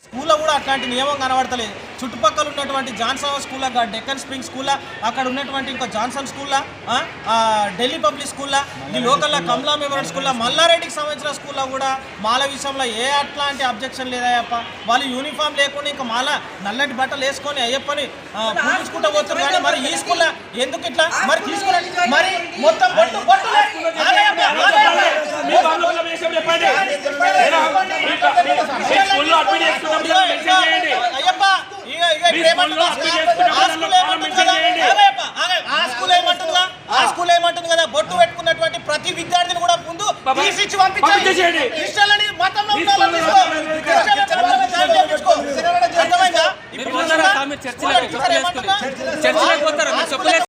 స్కూల్లో కూడా అట్లాంటి నియమం కనబడతలేదు. చుట్టుపక్కల ఉన్నటువంటి జాన్సన్ స్కూల్లో, డెక్కన్ స్ప్రింగ్ స్కూల్లో, అక్కడ ఉన్నటువంటి ఇంకో జాన్సన్ స్కూల్లో, ఢిల్లీ పబ్లిక్ స్కూల్లో, ఈ లోకల్లో కమలా మెమోరియల్ స్కూల్లో, మల్లారెడ్డికి సంబంధించిన స్కూల్లో కూడా మాల విషయంలో అట్లాంటి అబ్జెక్షన్ లేదయ్యప్ప. వాళ్ళు యూనిఫామ్ లేకుండా ఇంకా మాల నల్లటి బట్టలు వేసుకొని అయ్యప్పని పూజించుకుంటూ పోతున్నారు. కానీ మరి ఈ స్కూల్లో ఎందుకు ఇట్లా మరి తీసుకురండి, మరి మొత్తం అయ్యప్ప ఆ స్కూల్ ఏమంటుంది కదా, బొట్టు పెట్టుకున్నటువంటి ప్రతి విద్యార్థిని కూడా ముందు తీసిచ్చి పంపించండి. అర్థమైందా?